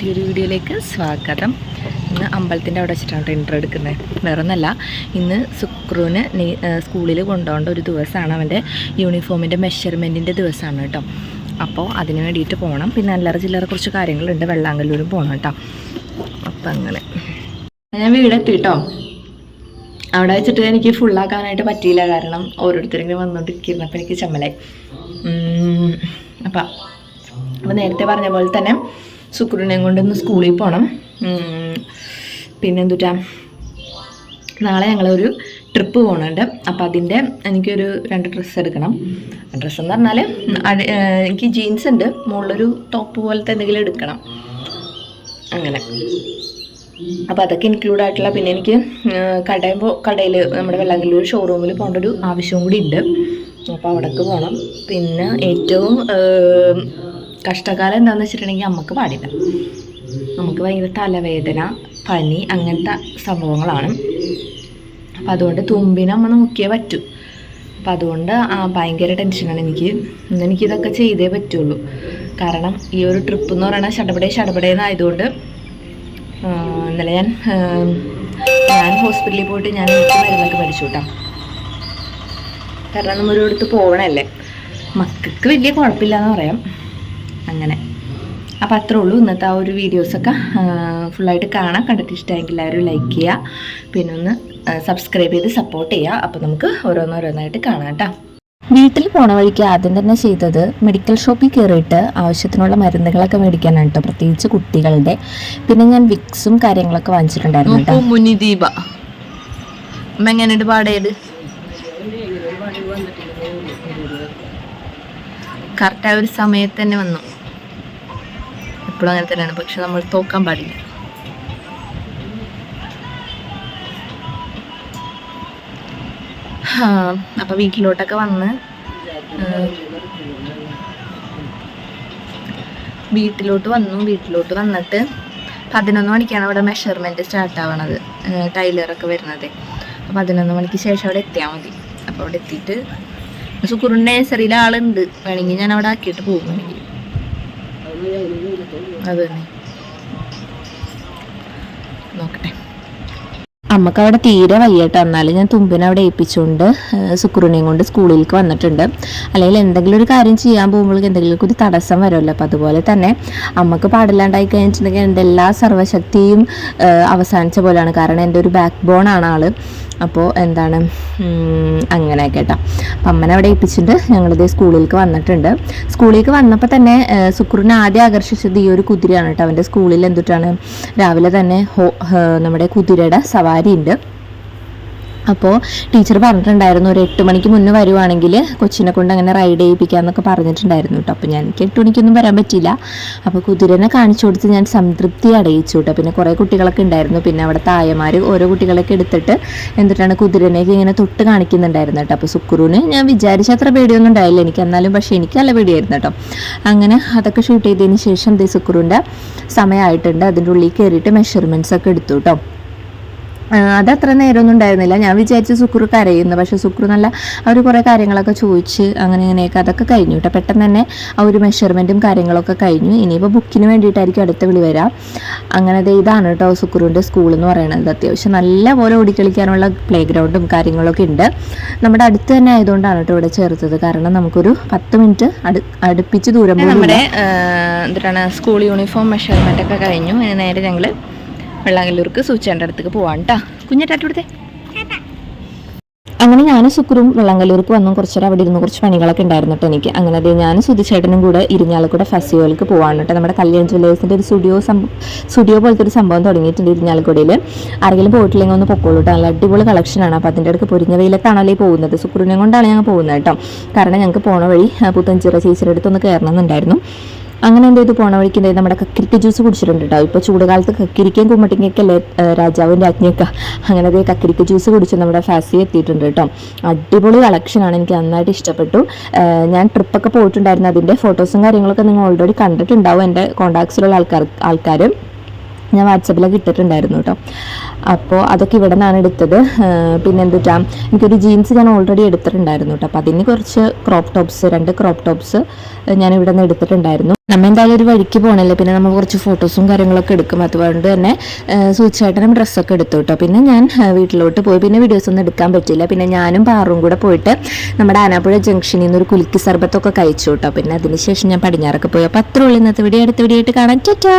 പുതിയൊരു വീഡിയോയിലേക്ക് സ്വാഗതം. ഇന്ന് അമ്പലത്തിൻ്റെ അവിടെ വെച്ചിട്ടാണ് ഇൻട്രോ എടുക്കുന്നത്. വേറെ ഒന്നല്ല, ഇന്ന് സുക്രുവിന് സ്കൂളിൽ കൊണ്ടുപോകേണ്ട ഒരു ദിവസമാണ്. അവൻ്റെ യൂണിഫോമിൻ്റെ മെഷർമെൻറ്റിൻ്റെ ദിവസമാണ് കേട്ടോ. അപ്പോൾ അതിന് വേണ്ടിയിട്ട് പോകണം. പിന്നെ അല്ലറ ചില്ലറ കുറച്ച് കാര്യങ്ങളുണ്ട്. വെള്ളാങ്കല്ലൂരും പോകണം കേട്ടോ. അപ്പം അങ്ങനെ ഞാൻ വീടെത്തി കേട്ടോ. അവിടെ വെച്ചിട്ട് എനിക്ക് ഫുള്ളാക്കാനായിട്ട് പറ്റിയില്ല. കാരണം ഓരോരുത്തരെങ്കിലും വന്നുകൊണ്ടിരിക്കുന്നപ്പോൾ എനിക്ക് ചമ്മലായി. അപ്പോൾ നേരത്തെ പറഞ്ഞ പോലെ തന്നെ സുക്രുവിനെയും കൊണ്ടൊന്ന് സ്കൂളിൽ പോകണം. പിന്നെ എന്തുട്ടാ, നാളെ ഞങ്ങളൊരു ട്രിപ്പ് പോകുന്നുണ്ട്. അപ്പോൾ അതിൻ്റെ എനിക്കൊരു 2 ഡ്രസ്സ് എടുക്കണം. ഡ്രസ്സ് എന്ന് പറഞ്ഞാൽ എനിക്ക് ജീൻസ് ഉണ്ട്, മുകളിലൊരു ടോപ്പ് പോലത്തെ എന്തെങ്കിലും എടുക്കണം അങ്ങനെ. അപ്പോൾ അതൊക്കെ ഇൻക്ലൂഡ് ആയിട്ടുള്ള. പിന്നെ എനിക്ക് കടയിൽ നമ്മുടെ വെള്ളാങ്കല്ലൂർ ഷോറൂമിൽ പോകേണ്ട ഒരു ആവശ്യവും കൂടി ഉണ്ട്. അപ്പോൾ അവിടേക്ക് പോകണം. പിന്നെ ഏറ്റവും കഷ്ടകാലം എന്താണെന്ന് വെച്ചിട്ടുണ്ടെങ്കിൽ അമ്മക്ക് പാടില്ല. നമുക്ക് ഭയങ്കര തലവേദന, പനി, അങ്ങനത്തെ സംഭവങ്ങളാണ്. അപ്പം അതുകൊണ്ട് തുമ്പിനെ അമ്മ നോക്കിയേ പറ്റൂ. അപ്പം അതുകൊണ്ട് ഭയങ്കര ടെൻഷനാണ് എനിക്ക്. എനിക്കിതൊക്കെ ചെയ്തേ പറ്റുള്ളൂ. കാരണം ഈ ഒരു ട്രിപ്പ് എന്ന് പറയുന്നത് ഷടപടേന്നായതുകൊണ്ട് ഇന്നലെ ഞാൻ ഹോസ്പിറ്റലിൽ പോയിട്ട് ഞാൻ മരുന്നൊക്കെ മേടിച്ചു കൂട്ടാം. കാരണം നമ്മൾ ഒരിടത്ത് പോകണമല്ലേ, മക്കൾക്ക് വലിയ കുഴപ്പമില്ലയെന്ന് പറയാം അങ്ങനെ. അപ്പോൾ അത്രേ ഉള്ളൂ ഇന്നത്തെ ആ ഒരു വീഡിയോസൊക്കെ. ഫുള്ളായിട്ട് കാണാം. കണ്ടിട്ട് ഇഷ്ടമായെങ്കിൽ എല്ലാവരും ലൈക്ക് ചെയ്യുക, പിന്നെ ഒന്ന് സബ്സ്ക്രൈബ് ചെയ്ത് സപ്പോർട്ട് ചെയ്യുക. അപ്പോൾ നമുക്ക് ഓരോന്നോരോന്നായിട്ട് കാണാം കേട്ടോ. വീട്ടിൽ പോണ വഴിക്ക് ആദ്യം തന്നെ ചെയ്തത് മെഡിക്കൽ ഷോപ്പിൽ കയറിയിട്ട് ആവശ്യത്തിനുള്ള മരുന്നുകളൊക്കെ മേടിക്കാനാണ് കേട്ടോ, പ്രത്യേകിച്ച് കുട്ടികളുടെ. പിന്നെ ഞാൻ വിക്സും കാര്യങ്ങളൊക്കെ വാങ്ങിച്ചിട്ടുണ്ടായിരുന്നു കേട്ടോ. മുനിദീപ എങ്ങനെയുണ്ട് പാടേത്? കറക്റ്റായ ഒരു സമയത്ത് തന്നെ വന്നു. എപ്പോഴും അങ്ങനെ തന്നെയാണ്, പക്ഷെ നമ്മൾ തോക്കാൻ പാടില്ല. അപ്പം വീട്ടിലോട്ടൊക്കെ വന്ന് വീട്ടിലോട്ട് വന്നിട്ട് 11 മണിക്കാണ് അവിടെ മെഷർമെൻറ്റ് സ്റ്റാർട്ട് ആവണത്, ടൈലറൊക്കെ വരുന്നത്. അപ്പം 11 മണിക്ക് ശേഷം അവിടെ എത്തിയാൽ മതി. അപ്പോൾ അവിടെ എത്തിയിട്ട് സുക്കൂറിൻ്റെ നഴ്സറിയിൽ ആളുണ്ട്, വേണമെങ്കിൽ ഞാൻ അവിടെ ആക്കിയിട്ട് പോകും. വേണമെങ്കിൽ അത് തന്നെ നോക്കട്ടെ. അമ്മക്ക് അവിടെ തീരെ വയ്യട്ടോ. എന്നാലും ഞാൻ തുമ്പിനെ അവിടെ ഏൽപ്പിച്ചുകൊണ്ട് സുക്രുവിനെയും കൊണ്ട് സ്കൂളിലേക്ക് വന്നിട്ടുണ്ട്. അല്ലെങ്കിൽ എന്തെങ്കിലും ഒരു കാര്യം ചെയ്യാൻ പോകുമ്പോഴേക്കും എന്തെങ്കിലും ഒരു തടസ്സം വരുമല്ലോ. അപ്പോൾ അതുപോലെ തന്നെ അമ്മക്ക് പാടില്ലാണ്ടായി കഴിഞ്ഞിട്ടുണ്ടെങ്കിൽ എൻ്റെ എല്ലാ സർവ്വശക്തിയും അവസാനിച്ച പോലെയാണ്. കാരണം എൻ്റെ ഒരു ബാക്ക് ബോൺ ആണ് ആള്. അപ്പോൾ എന്താണ് അങ്ങനെ കേട്ടോ. അപ്പം അമ്മനെ അവിടെ ഏൽപ്പിച്ചിട്ട് ഞങ്ങളിതേ സ്കൂളിലേക്ക് വന്നിട്ടുണ്ട്. സ്കൂളിലേക്ക് വന്നപ്പോൾ തന്നെ സുക്രുവിനെ ആദ്യം ആകർഷിച്ചത് ഈ ഒരു കുതിരയാണ് കേട്ടോ. അവൻ്റെ സ്കൂളിൽ എന്തിട്ടാണ് രാവിലെ തന്നെ നമ്മുടെ കുതിരയുടെ സവാരി ഉണ്ട്. അപ്പോൾ ടീച്ചർ പറഞ്ഞിട്ടുണ്ടായിരുന്നു ഒരു 8 മണിക്ക് മുന്നേ വരുവാണെങ്കിൽ കൊച്ചിനെ കൊണ്ട് അങ്ങനെ റൈഡ് ചെയ്യിപ്പിക്കാമെന്നൊക്കെ പറഞ്ഞിട്ടുണ്ടായിരുന്നു കേട്ടോ. അപ്പോൾ ഞാൻ 8 മണിക്കൊന്നും വരാൻ പറ്റിയില്ല. അപ്പോൾ കുതിരനെ കാണിച്ചു കൊടുത്ത് ഞാൻ സംതൃപ്തി അടയിച്ചു കേട്ടോ. പിന്നെ കുറേ കുട്ടികളൊക്കെ ഉണ്ടായിരുന്നു. പിന്നെ അവിടെ തായമാർ ഓരോ കുട്ടികളൊക്കെ എടുത്തിട്ട് എന്നിട്ടാണ് കുതിരനേക്ക് ഇങ്ങനെ തൊട്ട് കാണിക്കുന്നുണ്ടായിരുന്നു കേട്ടോ. അപ്പോൾ സുക്രുവിന് ഞാൻ വിചാരിച്ച അത്ര പേടിയൊന്നും ഉണ്ടായില്ല എനിക്ക്, എന്നാലും പക്ഷേ എനിക്ക് നല്ല പേടിയായിരുന്നു കേട്ടോ. അങ്ങനെ അതൊക്കെ ഷൂട്ട് ചെയ്തതിന് ശേഷം സുക്രുവിൻ്റെ സമയമായിട്ടുണ്ട്. അതിൻ്റെ ഉള്ളിൽ കയറിയിട്ട് മെഷർമെൻറ്റ്സ് ഒക്കെ എടുത്തു കേട്ടോ. അതത്ര നേരമൊന്നും ഉണ്ടായിരുന്നില്ല. ഞാൻ വിചാരിച്ചു സുക്രു കരയുന്നു, പക്ഷേ സുക്രു നല്ല അവർ കുറേ കാര്യങ്ങളൊക്കെ ചോദിച്ച് ഇങ്ങനെയൊക്കെ അതൊക്കെ കഴിഞ്ഞു കേട്ടോ. പെട്ടെന്ന് തന്നെ ആ ഒരു മെഷർമെൻറ്റും കാര്യങ്ങളൊക്കെ കഴിഞ്ഞു. ഇനിയിപ്പോൾ ബുക്കിന് വേണ്ടിയിട്ടായിരിക്കും അടുത്ത വിളി വരാം. അങ്ങനെ ഇതാണ് കേട്ടോ സുക്രുവിൻ്റെ സ്കൂൾ എന്ന് പറയുന്നത്. അത്യാവശ്യം നല്ല പോലെ ഓടിക്കളിക്കാനുള്ള പ്ലേ ഗ്രൗണ്ടും കാര്യങ്ങളൊക്കെ ഉണ്ട്. നമ്മുടെ അടുത്ത് തന്നെ ആയതുകൊണ്ടാണ് കേട്ടോ ഇവിടെ ചേർത്തത്. കാരണം നമുക്കൊരു 10 മിനിറ്റ് അടുപ്പിച്ച് ദൂരം. നമ്മുടെ എന്താണ് സ്കൂൾ യൂണിഫോം മെഷർമെൻ്റ് ഒക്കെ കഴിഞ്ഞു. ഇനി നേരെ ഞങ്ങൾ വെള്ളാങ്കല്ലൂർക്ക് സൂചേൻ്റെ അടുത്തേക്ക് പോവാണ് കേട്ടോ. കുഞ്ഞിട്ടാട്ടി കൊടുത്തേ. അങ്ങനെ ഞാൻ സുക്രും വെള്ളാങ്കല്ലൂർക്ക് വന്നു. കുറച്ചേരം അവിടെ ഇരുന്ന് കുറച്ച് പണികളൊക്കെ ഉണ്ടായിരുന്നു കേട്ടോ എനിക്ക്. അങ്ങനെ ഞാൻ സുധിച്ചേട്ടനും കൂടെ ഇരിഞ്ഞാലക്കുട ഫെസ്റ്റിവലിക്ക് പോവാണ് കേട്ടോ. നമ്മുടെ കല്യാൺ ജ്വല്ലേഴ്സിൻ്റെ ഒരു സ്റ്റുഡിയോ പോലത്തെ ഒരു സംഭവം തുടങ്ങിയിട്ടുണ്ട് ഇരിഞ്ഞാലക്കുടയിൽ. ആരെങ്കിലും പോയിട്ടില്ലെങ്കിൽ ഒന്ന് പൊക്കോളൂ കേട്ടോ. നല്ല അടിപൊളി കളക്ഷനാണ്. അപ്പോൾ അതിൻ്റെ അടുക്ക് പൊരിഞ്ഞ വെയിലത്താണല്ലേ പോകുന്നത്. സുക്രുവിനെ കൊണ്ടാണ് ഞങ്ങൾ പോകുന്നത് കേട്ടോ. കാരണം ഞങ്ങൾക്ക് പോണ വഴി പുത്തഞ്ചിറ ചേച്ചിയുടെ അടുത്തൊന്ന് കയറണമെന്നുണ്ടായിരുന്നു. അങ്ങനെ എന്ത് ചെയ്ത് പോണ വഴിക്ക് നമ്മുടെ കക്കിരിക്ക ജ്യൂസ് കുടിച്ചിട്ടുണ്ട് കേട്ടോ. ഇപ്പോൾ ചൂടുകാലത്ത് കക്കിരിക്കയും കുമ്മട്ടിങ്ങയൊക്കെ അല്ലേ രാജാവിൻ്റെ അഗ്നിയൊക്കെ. അങ്ങനെ അതേ കക്കിരിക്ക ജ്യൂസ് കുടിച്ച് നമ്മുടെ ഫാസി എത്തിയിട്ടുണ്ട് കേട്ടോ. അടിപൊളി കളക്ഷനാണ്, എനിക്ക് നന്നായിട്ട് ഇഷ്ടപ്പെട്ടു. ഞാൻ ട്രിപ്പൊക്കെ പോയിട്ടുണ്ടായിരുന്നു. അതിൻ്റെ ഫോട്ടോസും കാര്യങ്ങളൊക്കെ നിങ്ങൾ ഓൾറെഡി കണ്ടിട്ടുണ്ടാവും എൻ്റെ കോൺടാക്ട്സിലുള്ള ആൾക്കാർ. ഞാൻ വാട്സപ്പിലൊക്കെ ഇട്ടിട്ടുണ്ടായിരുന്നു കേട്ടോ. അപ്പോൾ അതൊക്കെ ഇവിടെ നിന്നാണ് എടുത്തത്. പിന്നെ എന്തുട്ടാ, എനിക്കൊരു ജീൻസ് ഞാൻ ഓൾറെഡി എടുത്തിട്ടുണ്ടായിരുന്നു കേട്ടോ. അപ്പോൾ അതിന് കുറച്ച് ക്രോപ്പ് ടോപ്സ്, 2 ക്രോപ്പ് ടോപ്സ് ഞാൻ ഇവിടെ നിന്ന് എടുത്തിട്ടുണ്ടായിരുന്നു. നമ്മൾ എന്തായാലും ഒരു വഴിക്ക് പോകണല്ലേ, പിന്നെ നമ്മൾ കുറച്ച് ഫോട്ടോസും കാര്യങ്ങളൊക്കെ എടുക്കും. അതുകൊണ്ട് തന്നെ സൂചിച്ചായിട്ടും ഡ്രസ്സൊക്കെ എടുത്തു കേട്ടോ. പിന്നെ ഞാൻ വീട്ടിലോട്ട് പോയി. പിന്നെ വീഡിയോസ് ഒന്നും എടുക്കാൻ പറ്റില്ല. പിന്നെ ഞാനും പാറും കൂടെ പോയിട്ട് നമ്മുടെ ആനാപ്പുഴ ജംഗ്ഷനിൽ നിന്ന് ഒരു കുലുക്കി സർബത്തൊക്കെ കഴിച്ചു കേട്ടോ. പിന്നെ അതിനുശേഷം ഞാൻ പടിഞ്ഞാറൊക്കെ പോയി. അപ്പോൾ അത്രേ ഉള്ളൂ ഇന്നത്തെ വീഡിയോ. അടുത്ത വീഡിയോ ആയിട്ട് കാണാം. ടാറ്റാ.